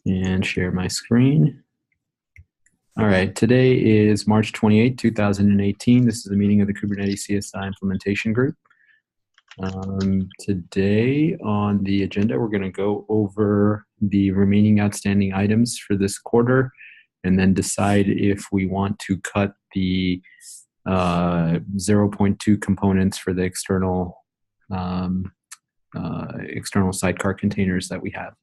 and share my screen. All right, today is March 28, 2018. This is a meeting of the Kubernetes CSI Implementation Group. Today on the agenda, we're going to go over the remaining outstanding items for this quarter and then decide if we want to cut the 0.2 components for the external sidecar containers that we have.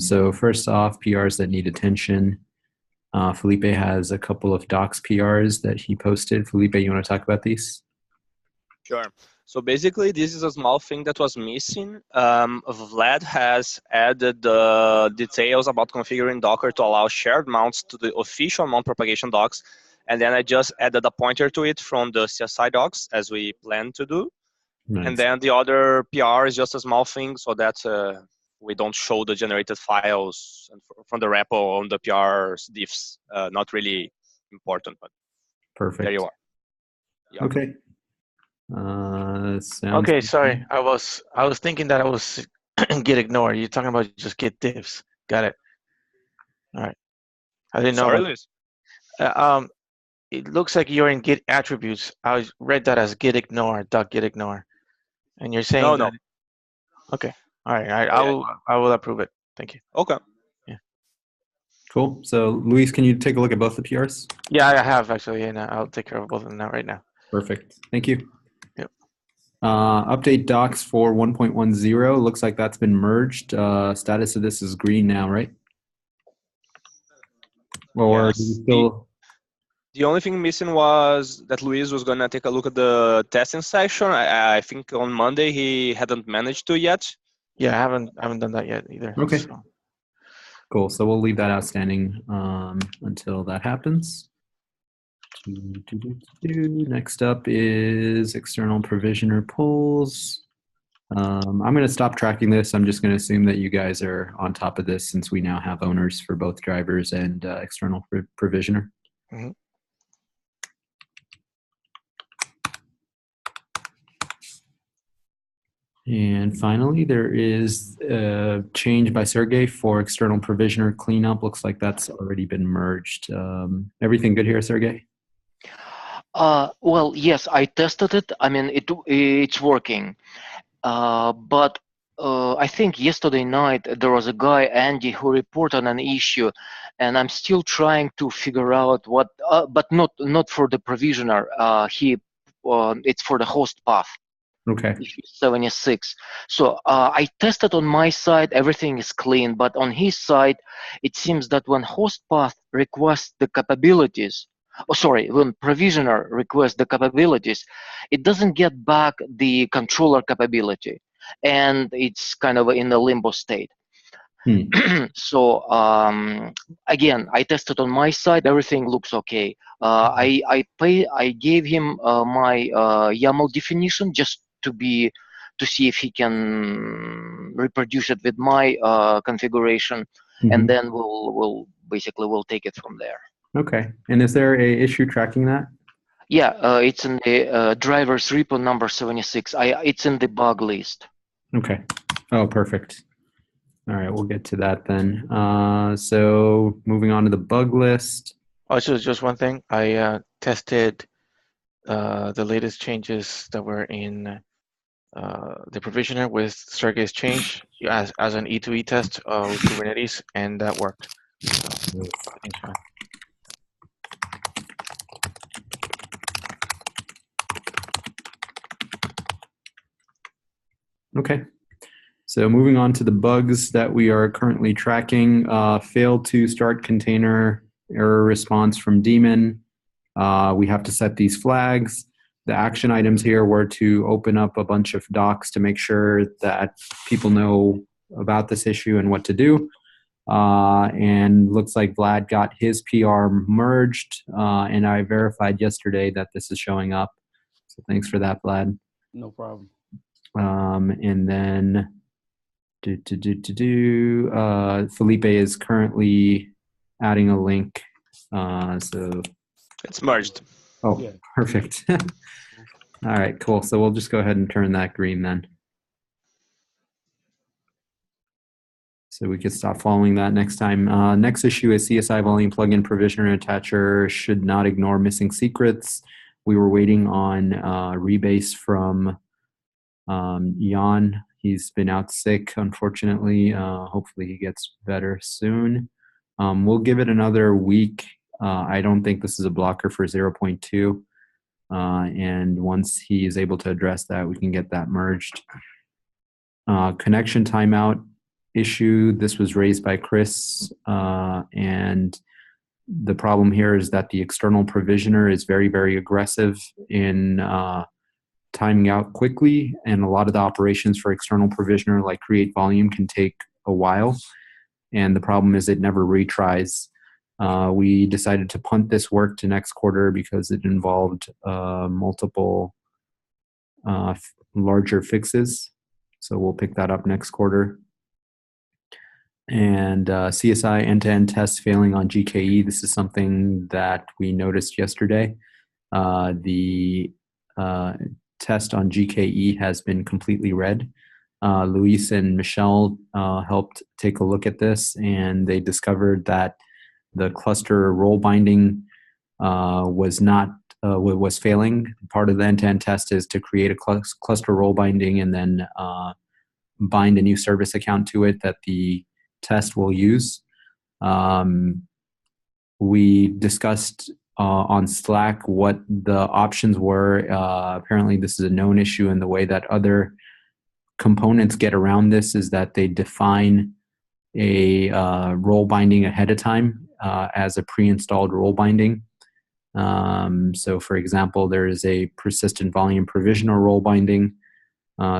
So first off, PRs that need attention. Felipe has a couple of docs PRs that he posted. Felipe, you want to talk about these? Sure. So basically, this is a small thing that was missing. Vlad has added the details about configuring Docker to allow shared mounts to the official mount propagation docs. And then I just added a pointer to it from the CSI docs, as we plan to do. Nice. And then the other PR is just a small thing so that we don't show the generated files from the repo on the PR's diffs. Not really important, but perfect. There you are. Yeah. Okay. Okay, sorry. I was thinking that I was git ignore. You're talking about just git diffs. Got it. All right. I didn't know. Sorry, Luis. It looks like you're in git attributes. I read that as git ignore, .git ignore, and you're saying no. Okay. All right. I will approve it. Thank you. Okay. Yeah. Cool. So Luis, can you take a look at both the PRs? Yeah, I have actually, and I'll take care of both of them right now. Perfect. Thank you. Yep. Update docs for 1.10. Looks like that's been merged. Status of this is green now, right? Or yes. do you still? The only thing missing was that Luis was going to take a look at the testing section. I think on Monday he hadn't managed to yet. Yeah, I haven't done that yet either. Okay. So. Cool. So we'll leave that outstanding until that happens. Next up is external provisioner pulls. I'm going to stop tracking this. I'm just going to assume that you guys are on top of this since we now have owners for both drivers and external provisioner. Mm-hmm. And finally, there is a change by Sergey for external provisioner cleanup. Looks like that's already been merged. Everything good here, Sergey? Well, yes, I tested it. I mean, it's working. But I think yesterday night there was a guy, Andy, who reported an issue, and I'm still trying to figure out what. But not for the provisioner. It's for the host path. Okay. Issue 76. So I tested on my side, everything is clean, but on his side, it seems that when host path requests the capabilities, when provisioner requests the capabilities, it doesn't get back the controller capability, and it's kind of in a limbo state. So again, I tested on my side, everything looks okay. I gave him my YAML definition just to see if he can reproduce it with my configuration, and then we'll take it from there. Okay. And is there a issue tracking that? Yeah, it's in the drivers repo number 76. It's in the bug list. Okay. Oh, perfect. All right, we'll get to that then. So moving on to the bug list. Also, just one thing. I tested the latest changes that were in the provisioner with Sergey's change as an E2E test of Kubernetes, and that worked. So everything's fine. Okay. So moving on to the bugs that we are currently tracking, failed to start container error response from daemon. We have to set these flags. The action items here were to open up a bunch of docs to make sure that people know about this issue and what to do. And looks like Vlad got his PR merged, and I verified yesterday that this is showing up. So thanks for that, Vlad. No problem. And then Felipe is currently adding a link. So it's merged. Oh, yeah. Perfect. All right, cool. So we'll just go ahead and turn that green then. So we could stop following that next time. Next issue is CSI Volume plugin provisioner attacher should not ignore missing secrets. We were waiting on rebase from Jan. He's been out sick, unfortunately. Hopefully he gets better soon. We'll give it another week. I don't think this is a blocker for 0.2. And once he is able to address that, we can get that merged. Connection timeout issue. This was raised by Chris. And the problem here is that the external provisioner is very, very aggressive in timing out quickly, and a lot of the operations for external provisioner like create volume can take a while, and the problem is it never retries. We decided to punt this work to next quarter because it involved multiple larger fixes, so we'll pick that up next quarter. And CSI end-to-end tests failing on GKE. This is something that we noticed yesterday. The test on GKE has been completely red. Luis and Michelle helped take a look at this, and they discovered that the cluster role binding was failing. Part of the end-to-end test is to create a cluster role binding and then bind a new service account to it that the test will use. We discussed on Slack what the options were. Apparently this is a known issue, and the way that other components get around this is that they define a role binding ahead of time as a pre-installed role binding. So for example, there is a persistent volume provisioner role binding.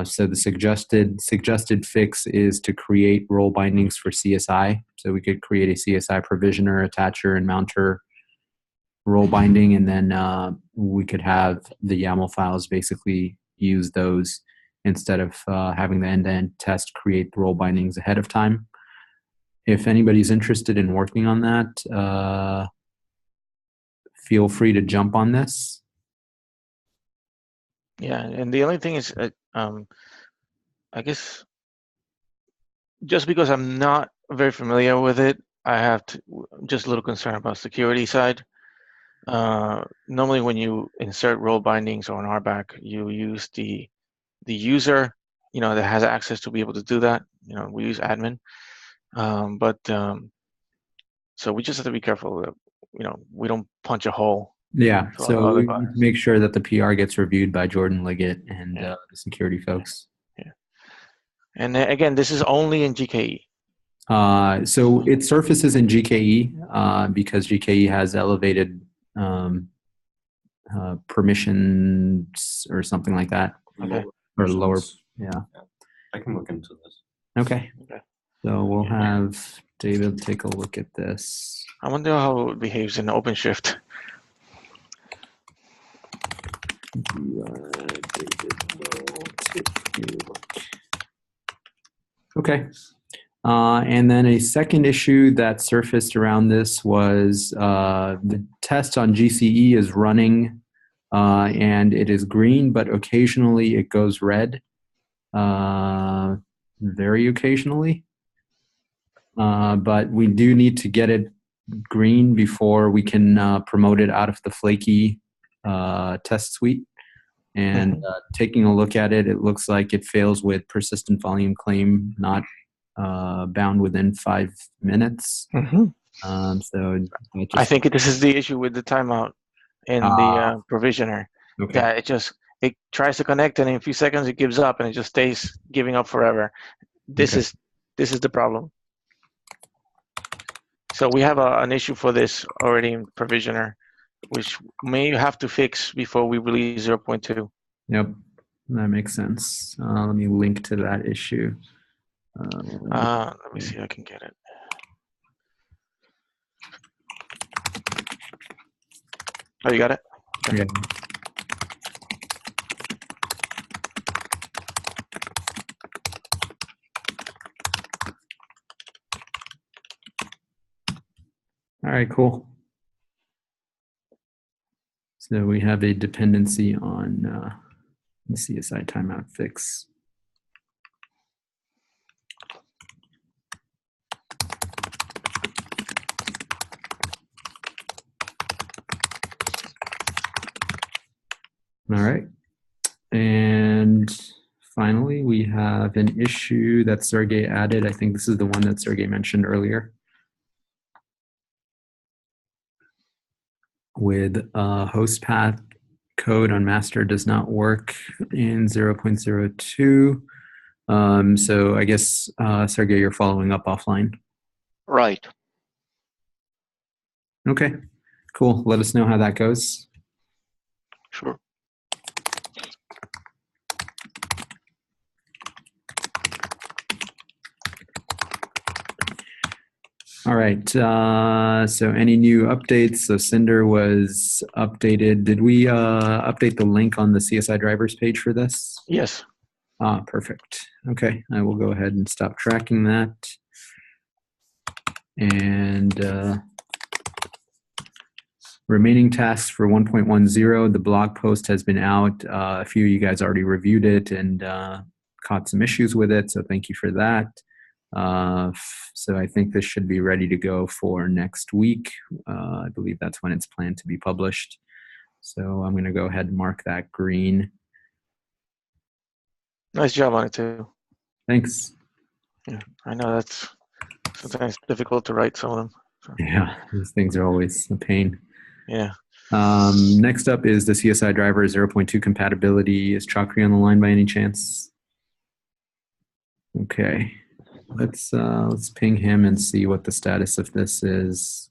So the suggested fix is to create role bindings for CSI. So we could create a CSI provisioner, attacher, and mounter role binding, and then we could have the YAML files basically use those instead of having the end-to-end test create role bindings ahead of time. If anybody's interested in working on that, feel free to jump on this. Yeah, and the only thing is, I guess, just because I'm not very familiar with it, I have just a little concern about security side. Normally, when you insert role bindings on RBAC, you use the user, that has access to be able to do that. We use admin, so we just have to be careful that we don't punch a hole. Yeah, so we need to make sure that the PR gets reviewed by Jordan Liggett and the security folks. Yeah. And again, this is only in GKE. So it surfaces in GKE because GKE has elevated permissions or something like that. Okay. Or lower, yeah. I can look into this. Okay. So we'll have David take a look at this. I wonder how it behaves in OpenShift. Okay. And then a second issue that surfaced around this was the test on GCE is running and it is green, but occasionally it goes red. Very occasionally. But we do need to get it green before we can promote it out of the flaky test suite. And taking a look at it, it looks like it fails with persistent volume claim not bound within 5 minutes. So I think this is the issue with the timeout in the provisioner. Okay. That it tries to connect, and in a few seconds it gives up, and it just stays giving up forever. This is the problem. So we have an issue for this already in provisioner, which may have to fix before we release 0.2. Yep, that makes sense. Let me link to that issue. Let me see if I can get it. Oh, you got it? Okay. Yeah. All right, cool. So we have a dependency on the CSI timeout fix. All right. And finally, we have an issue that Sergey added. I think this is the one that Sergey mentioned earlier. With host path code on master does not work in 0.02. So I guess, Sergey, you're following up offline. Right. Okay, cool. Let us know how that goes. Sure. All right. So any new updates? So Cinder was updated. Did we update the link on the CSI drivers page for this? Yes. Perfect. Okay, I will go ahead and stop tracking that. And remaining tasks for 1.10, the blog post has been out. A few of you guys already reviewed it and caught some issues with it, so thank you for that. So I think this should be ready to go for next week. I believe that's when it's planned to be published. So I'm going to go ahead and mark that green. Nice job on it too. Thanks. Yeah, I know that's sometimes difficult to write some of them. So. Yeah, these things are always a pain. Yeah. Next up is the CSI Driver 0.2 compatibility. Is Chakri on the line by any chance? Okay, let's ping him and see what the status of this is.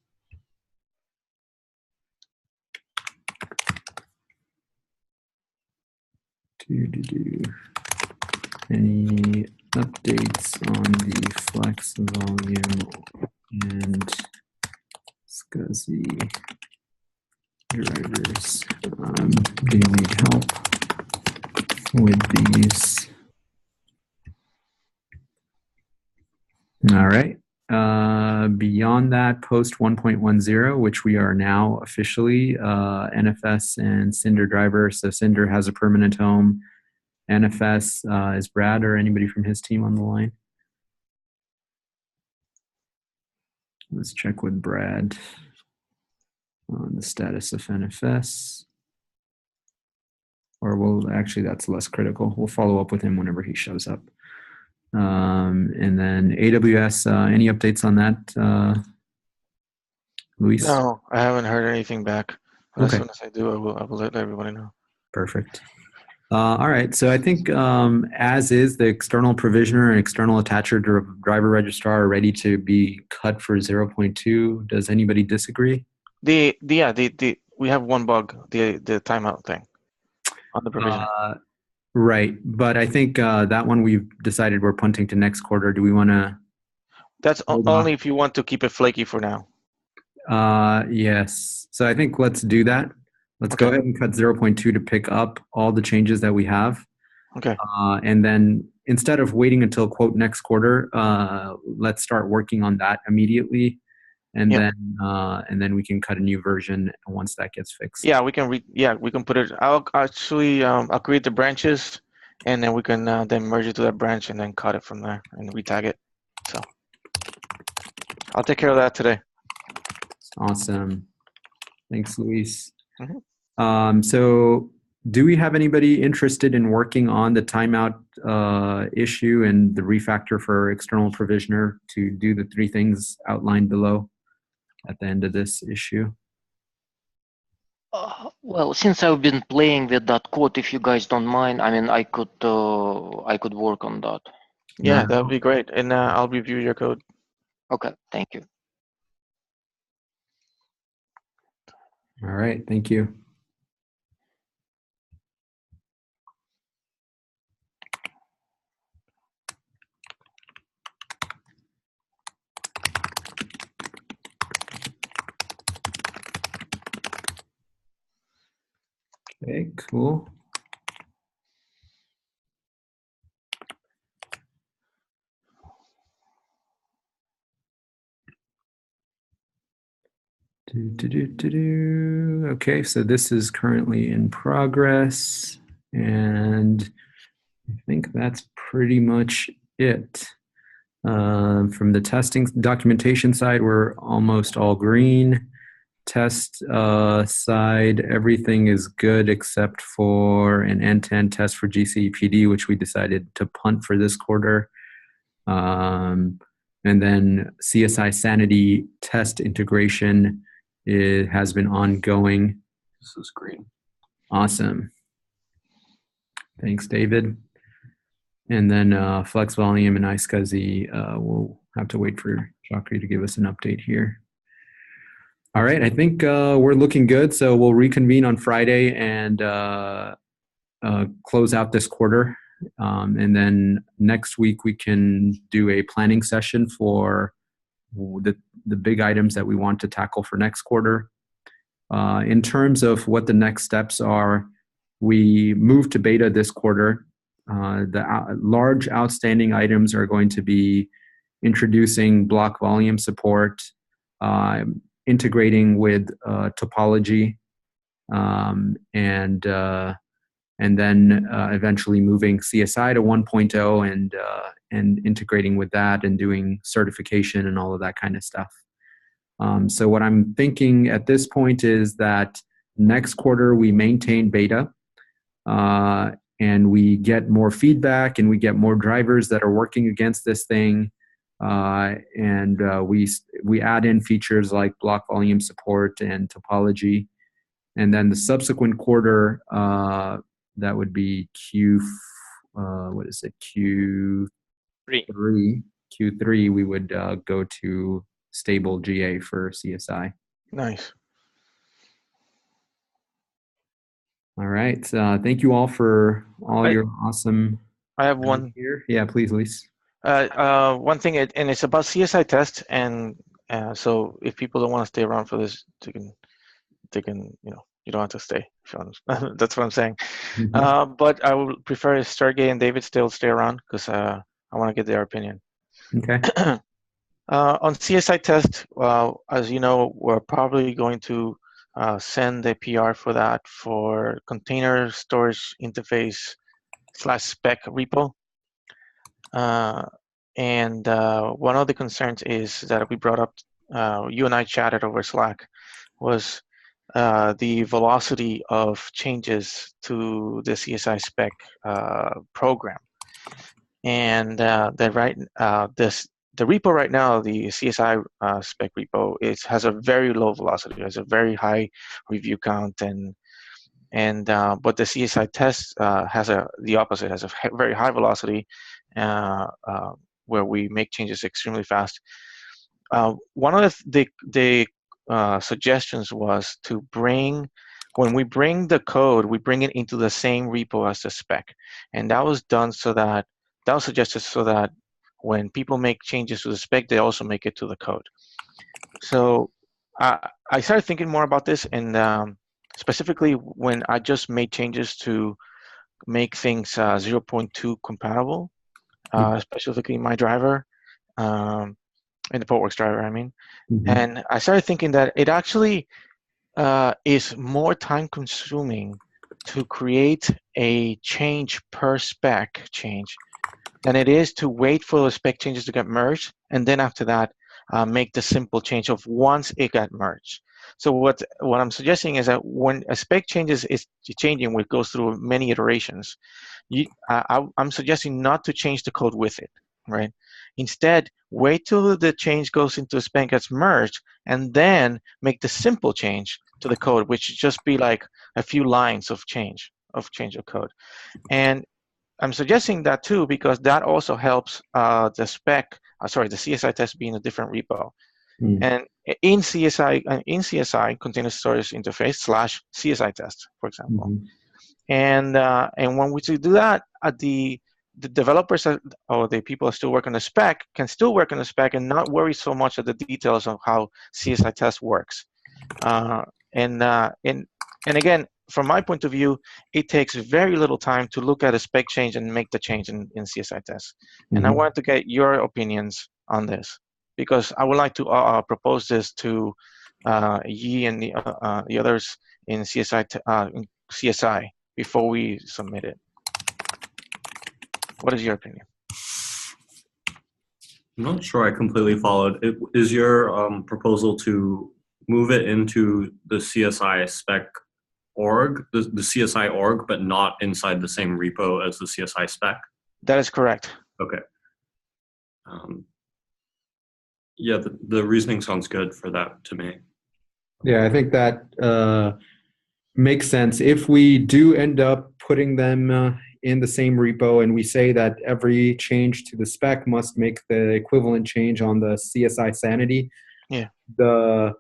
Any updates on the Flex Volume and SCSI drivers? Do you need help with these? All right. Beyond that, post 1.10, which we are now officially, NFS and Cinder Driver. So Cinder has a permanent home. NFS, is Brad or anybody from his team on the line? Let's check with Brad on the status of NFS. Or actually, that's less critical. We'll follow up with him whenever he shows up. And then AWS, any updates on that, Luis? No, I haven't heard anything back. But Okay. as soon as I do, I will let everybody know. Perfect. All right. So I think as is, the external provisioner and external attacher driver registrar are ready to be cut for 0.2. Does anybody disagree? We have one bug, the timeout thing on the provisioner. Right. But I think that one we've decided we're punting to next quarter. Do we want to? That's only if you want to keep it flaky for now. Yes. So I think let's do that. Let's go ahead and cut 0.2 to pick up all the changes that we have. Okay. And then instead of waiting until quote next quarter, let's start working on that immediately. And then we can cut a new version once that gets fixed. Yeah, we can we can put it. I'll actually I'll create the branches, and then we can then merge it to that branch and then cut it from there and retag it. So I'll take care of that today. Awesome. Thanks, Luis. Mm-hmm. So do we have anybody interested in working on the timeout issue and the refactor for external provisioner to do the 3 things outlined below at the end of this issue? Well, since I've been playing with that code, if you guys don't mind, I mean, I could work on that. Yeah, that would be great. And I'll review your code. Okay, thank you. All right, thank you. Okay, cool. Okay, so this is currently in progress, and I think that's pretty much it. From the testing documentation side, we're almost all green. test side, everything is good except for an end-to-end test for GCPD, which we decided to punt for this quarter. And then CSI Sanity test integration, it has been ongoing. This is green. Awesome. Thanks, David. And then Flex Volume and iSCSI, we'll have to wait for Chakri to give us an update here. All right, I think we're looking good. So we'll reconvene on Friday and close out this quarter. And then next week we can do a planning session for the big items that we want to tackle for next quarter. In terms of what the next steps are, we moved to beta this quarter. The large outstanding items are going to be introducing block volume support, integrating with topology, and then eventually moving CSI to 1.0 and integrating with that and doing certification and all of that kind of stuff. So what I'm thinking at this point is that next quarter we maintain beta, and we get more feedback and we get more drivers that are working against this thing, and we add in features like block volume support and topology. And then the subsequent quarter, that would be Q3. Q3, we would go to stable GA for CSI. Nice. All right. Thank you all for all your awesome. I have one here. Yeah, please, Luis. one thing, and it's about CSI Test, and so if people don't want to stay around for this, they can, you don't have to stay. That's what I'm saying. Mm-hmm. But I would prefer if Sergey and David still stay around because I want to get their opinion. Okay. On CSI Test, as you know, we're probably going to send a PR for that for container storage interface /spec repo. And one of the concerns is that we brought up, you and I chatted over Slack, was the velocity of changes to the CSI spec program. And the repo right now, the CSI spec repo, has a very low velocity, has a very high review count, but the CSI test has the opposite, has a very high velocity, where we make changes extremely fast. One of the suggestions was to when we bring the code, we bring it into the same repo as the spec, and that was suggested so that when people make changes to the spec, they also make it to the code. So I started thinking more about this, and specifically when I just made changes to make things 0.2 compatible, specifically my driver, in the Portworx driver, I mean. Mm-hmm. And I started thinking that it actually is more time consuming to create a change per spec change than it is to wait for the spec changes to get merged, and then after that, make the simple change of once it got merged. So what I'm suggesting is that when a spec changes is changing, which goes through many iterations, I'm suggesting not to change the code with it, right? Instead, wait till the change goes into a spec, gets merged, and then make the simple change to the code, which should just be like a few lines of change of code. And I'm suggesting that too because that also helps the CSI test be in a different repo. And in CSI container storage interface /CSI test, for example. And when we do that, the developers or the people that still work on the spec can still work on the spec and not worry so much of the details of how CSI test works. And again, from my point of view, it takes very little time to look at a spec change and make the change in CSI test. And I wanted to get your opinions on this because I would like to propose this to Yi and the others in CSI before we submit it. What is your opinion? I'm not sure I completely followed. Is your proposal to move it into the CSI spec org, the CSI org, but not inside the same repo as the CSI spec? That is correct. Okay. Yeah, the reasoning sounds good for that to me. Yeah, I think that makes sense. If we do end up putting them in the same repo and we say that every change to the spec must make the equivalent change on the CSI sanity, Yeah. the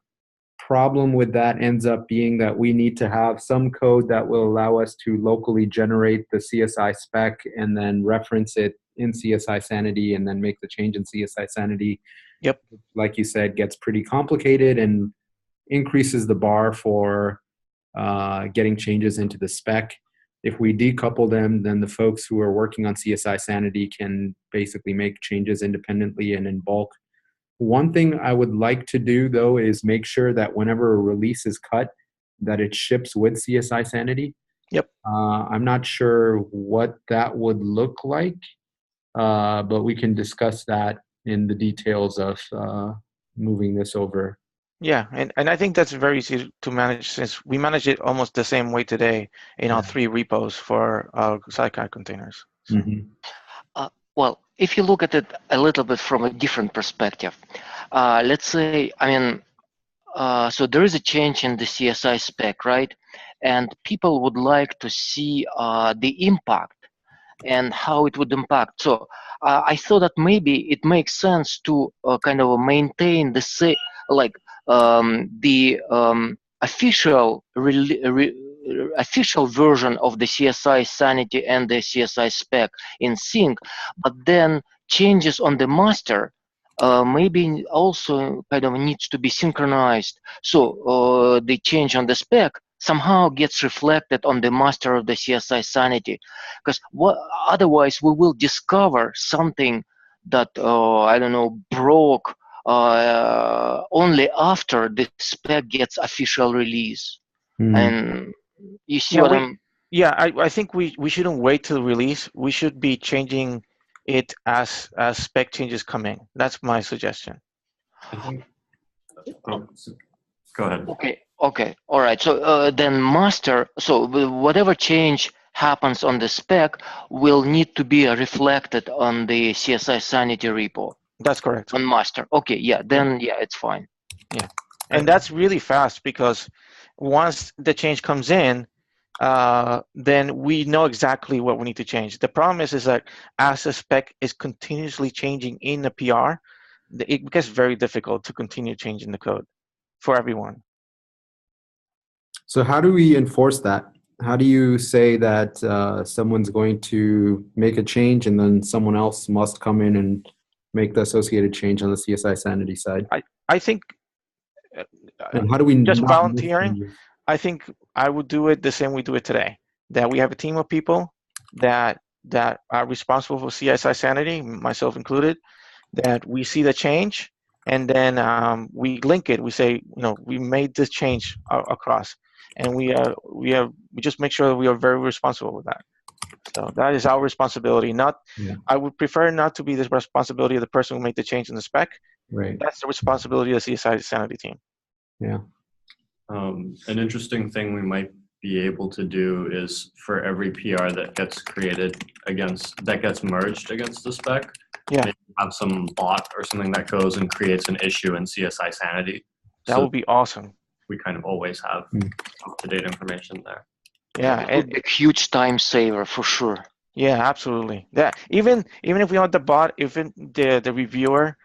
problem with that ends up being that we need to have some code that will allow us to locally generate the CSI spec and then reference it in CSI sanity and then make the change in CSI sanity. Yep. Like you said, gets pretty complicated and increases the bar for getting changes into the spec. If we decouple them, then the folks who are working on CSI sanity can basically make changes independently and in bulk. One thing I would like to do, though, is make sure that whenever a release is cut, that it ships with CSI sanity. Yep. I'm not sure what that would look like, but we can discuss that in the details of moving this over. Yeah, and I think that's very easy to manage since we manage it almost the same way today in our 3 repos for our sidecar containers. So. Mm-hmm. Well, if you look at it a little bit from a different perspective, let's say, so there is a change in the CSI spec, right? And people would like to see the impact and how it would impact. So I thought that maybe it makes sense to kind of maintain the official official version of the CSI sanity and the CSI spec in sync, but then changes on the master maybe also kind of needs to be synchronized. So the change on the spec somehow gets reflected on the master of the CSI sanity, because otherwise we will discover something that I don't know, broke only after the spec gets official release. And you see what I'm. Yeah, I think we shouldn't wait till release. We should be changing it as spec changes come in. That's my suggestion. I think. Oh, go ahead. Okay. All right. So then master. So whatever change happens on the spec will need to be reflected on the CSI sanity repo. That's correct. On master. Okay. Yeah. Then yeah, it's fine. Yeah, and that's really fast because once the change comes in, then we know exactly what we need to change. The problem is that as the spec is continuously changing in the PR, it gets very difficult to continue changing the code for everyone. So how do we enforce that? How do you say that someone's going to make a change and then someone else must come in and make the associated change on the CSI sanity side? I think and how do we just volunteering? I think I would do it the same we do it today. That we have a team of people that are responsible for CSI sanity, myself included, that we see the change and then we link it. We say, we made this change across, and we just make sure that we are very responsible with that. So that is our responsibility. I would prefer not to be the responsibility of the person who made the change in the spec. Right. That's the responsibility of the CSI sanity team. Yeah. An interesting thing we might be able to do is for every PR that gets created that gets merged against the spec, maybe have some bot or something that goes and creates an issue in CSI sanity. That would be awesome. We kind of always have up-to-date information there. Yeah, and a huge time saver for sure. Yeah, absolutely. Yeah, even if we want the bot, if the reviewer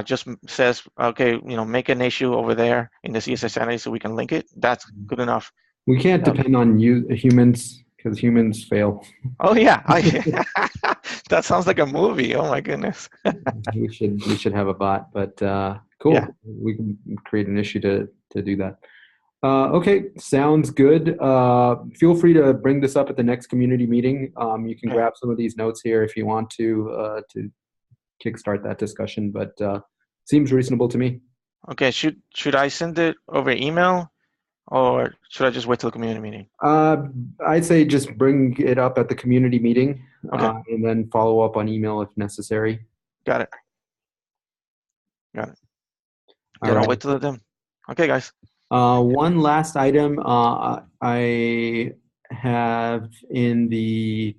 just says, okay, make an issue over there in the CSI sanity so we can link it, that's good enough. We can't depend on humans because humans fail. Oh yeah, that sounds like a movie. Oh my goodness. we should have a bot, but cool. Yeah. We can create an issue to do that. Okay, sounds good. Feel free to bring this up at the next community meeting. You can grab some of these notes here if you want to kickstart that discussion, but seems reasonable to me. Okay, should I send it over email or should I just wait till the community meeting? I'd say just bring it up at the community meeting, okay. And then follow up on email if necessary. Got it. Then I'll wait till then. Okay, guys. One last item I have in the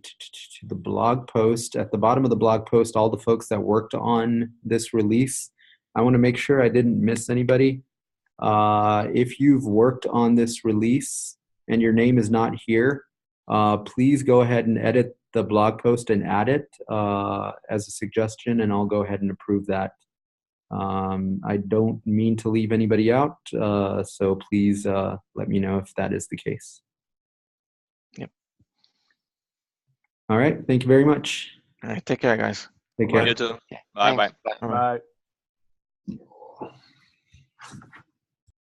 blog post, at the bottom of the blog post, all the folks that worked on this release. I want to make sure I didn't miss anybody. If you've worked on this release and your name is not here, please go ahead and edit the blog post and add it as a suggestion, and I'll go ahead and approve that. I don't mean to leave anybody out, so please let me know if that is the case. Yep. All right. Thank you very much. All right. Take care, guys. Take care. You too. Bye-bye. Thanks. Bye. Bye. Bye.